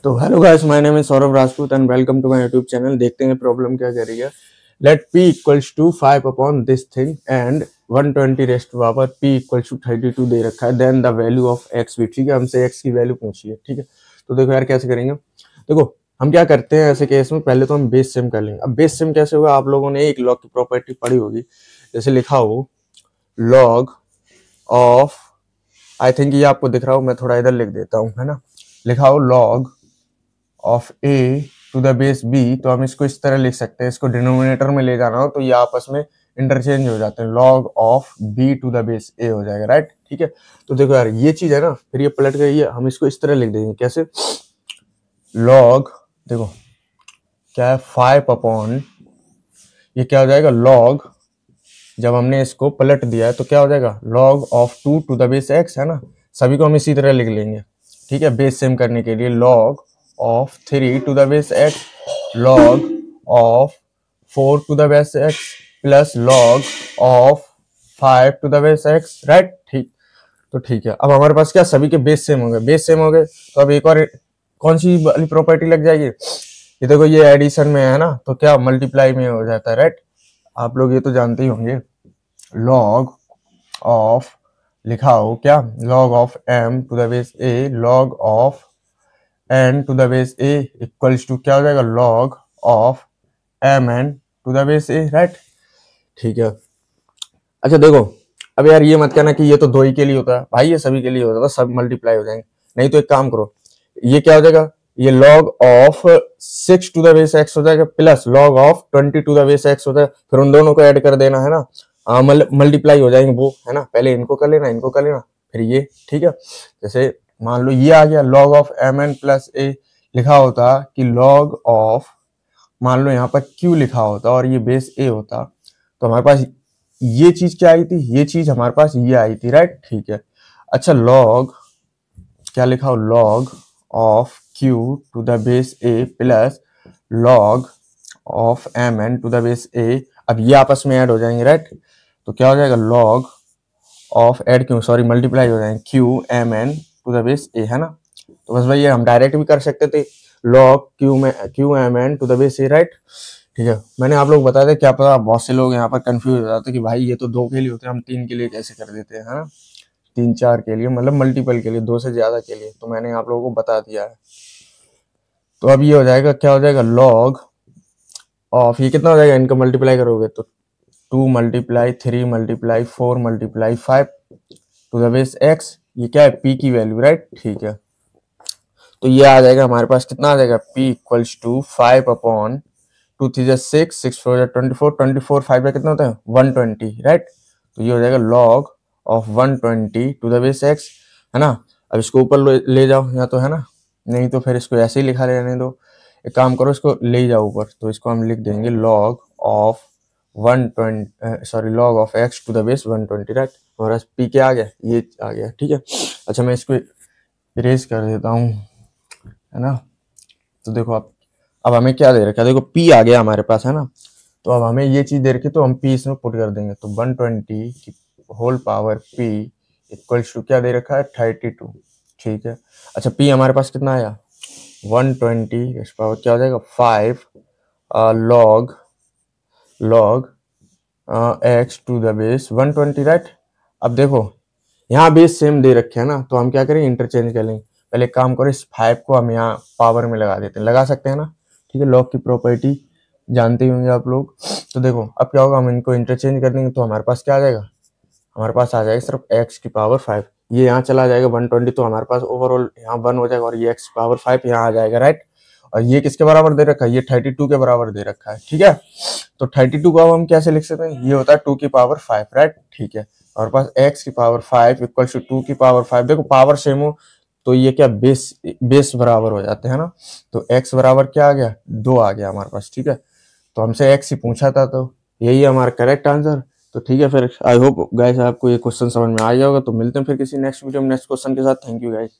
तो hello guys, my name is Saurabh Rajput and welcome to my YouTube channel. देखते हैं problem क्या कह रही है। Let p equals to 5 upon this thing and 120 raised to power p equals to 32 दे रखा है। Then the value of x भी, ठीक है, हमसे x की वैल्यू पूछी है, ठीक है। तो देखो यार कैसे करेंगे। देखो हम क्या करते हैं ऐसे केस में, पहले तो हम बेस सिम कर लेंगे। अब बेस सिम कैसे होगा, आप लोगों ने एक लॉग की प्रॉपर्टी पढ़ी होगी, जैसे लिखा हो लॉग ऑफ, आई थिंक ये आपको दिख रहा हो, मैं थोड़ा इधर लिख देता हूँ, है ना। लिखा हो log of a to the base b, तो हम इसको इस तरह लिख सकते हैं। इसको डिनोमिनेटर में ले जाना हो तो ये आपस में इंटरचेंज हो जाते हैं। log of b to the base a हो जाएगा, राइट, ठीक है। तो देखो यार ये चीज है ना, फिर ये पलट गई है, हम इसको इस तरह लिख देंगे। कैसे? log, देखो क्या है, 5 अपॉन, ये क्या हो जाएगा log, जब हमने इसको पलट दिया है तो क्या हो जाएगा log of 2 to the base x, है ना। सभी को हम इसी तरह लिख लेंगे, ठीक है, बेस सेम करने के लिए। log of 3 to the base x, log of 4 to the base x plus log of 5 to the base x, right, ठीक। तो ठीक है, अब हमारे पास क्या, सभी के बेस सेम हो गए। बेस सेम हो गए तो अब एक और कौन सी वाली प्रॉपर्टी लग जाएगी, ये देखो ये एडिशन में है ना, तो क्या मल्टीप्लाई में हो जाता है, राइट। आप लोग ये तो जानते ही होंगे। log ऑफ, लिखा हो क्या, log of m to the base a, log of n to the base a equals to क्या हो जाएगा log of mn to the base a, right, ठीक है। अच्छा देखो, अब यार ये मत कहना कि ये तो दो ही के लिए होता है, भाई ये सभी के लिए होता है, सब मल्टीप्लाई हो जाएंगे। नहीं तो एक काम करो, ये क्या हो जाएगा, ये log of 6 to the base x हो जाएगा plus log of 20 to the base x हो जाएगा। फिर उन दोनों को ऐड कर देना, है ना, मल्टीप्लाई हो जाएंगे वो, है ना। पहले इनको कर लेना, इनको कर लेना, फिर ये, ठीक है। जैसे मान लो ये आ गया log of mn plus a, लिखा होता कि log ऑफ, मान लो यहाँ पर q लिखा होता और ये बेस a होता, तो हमारे पास ये चीज क्या आई थी, ये चीज हमारे पास ये आई थी, राइट, ठीक है। अच्छा log, क्या लिखा हो, log of q to the base a plus log of mn to the base a, अब ये आपस में ऐड हो जाएंगे, राइट। तो क्या हो जाएगा log ऑफ ऐड क्यों, सॉरी मल्टीप्लाई हो जाएंगे, q mn to the base a, है ना। तो बस भैया हम डायरेक्ट भी कर सकते थे, log q mn to the base a, right, ठीक है। मैंने आप लोग बताया था, क्या पता बहुत से लोग यहाँ पर कंफ्यूज हो जाते कि भाई ये तो दो के लिए होते हैं, हम तीन के लिए कैसे कर देते हैं, है ना, 3 4 के लिए, मतलब मल्टीपल के लिए, दो से ज्यादा के लिए, तो मैंने आप लोगों को बता दिया है। तो अब ये हो जाएगा, क्या हो जाएगा log ऑफ, ये कितना हो जाएगा, इनका मल्टीप्लाई करोगे तो 2 multiply 3 multiply 4 multiply 5 to the base x, ये क्या है p की वैल्यू, राइट, ठीक है। तो ये आ जाएगा हमारे पास, कितना आ जाएगा, p इक्वल्स टू 5 अपॉन 2 3 6 6 4 24 24 5 कितना होता है 120, राइट। तो ये हो जाएगा log of 120 to the base x, है ना। अब इसको ऊपर ले जाओ या तो, है ना, नहीं तो फिर इसको ऐसे ही लिखा रहने दो। एक काम करो, इसको ले जाओ ऊपर, तो इसको हम लिख देंगे log of 120, sorry log of x to the base 120, right. हमारा p क्या आ गया, ये आ गया, ठीक है। अच्छा मैं इसको इरेज कर देता हूँ, है ना। तो देखो अब हमें क्या दे रखा है, देखो p आ गया हमारे पास, है ना। तो अब हमें ये चीज दे रखी, तो हम p इसमें पुट कर देंगे, तो 120 की whole power p equals to क्या दे रखा है 32, ठीक है। अच्छा p हमारे पास कितना आया 120, इस पावर क्या हो जाएगा 5 log x to the base 120, right. अब देखो यहाँ बेस सेम दे रखे है ना, तो हम क्या करेंगे, इंटरचेंज कर लेंगे। पहले काम करो, इस 5 को हम यहाँ पावर में लगा देते हैं, लगा सकते हैं ना, ठीक है। लॉग की प्रॉपर्टी जानते ही होंगे आप लोग। तो देखो अब क्या होगा, हम इनको इंटरचेंज कर देंगे, तो हमारे पास क्या आ जाएगा, हमारे पास आ जाएगा सिर्फ x की पावर 5, ये यहाँ चला जाएगा 120, तो हमारे पास ओवरऑल यहाँ 1 हो जाएगा, और ये x की पावर 5 यहाँ आ जाएगा, राइट। और ये किसके बराबर दे रखा है, ये 32 के बराबर दे रखा है, ठीक है। तो 32 को अब हम कैसे लिख सकते हैं, ये होता है 2 की पावर 5, राइट, ठीक है। और पास x की पावर 5 इक्वल टू 2 की पावर 5, देखो पावर सेम हो तो ये क्या बेस बराबर हो जाते हैं ना। तो x बराबर क्या आ गया 2 आ गया हमारे पास, ठीक है। तो हमसे x ही पूछा था, तो यही है हमारा करेक्ट आंसर। तो ठीक है, फिर आई होप गाइस आपको ये क्वेश्चन समझ में आ गया होगा। तो मिलते हैं फिर किसी नेक्स्ट वीडियो में नेक्स्ट क्वेश्चन के साथ। Thank you guys.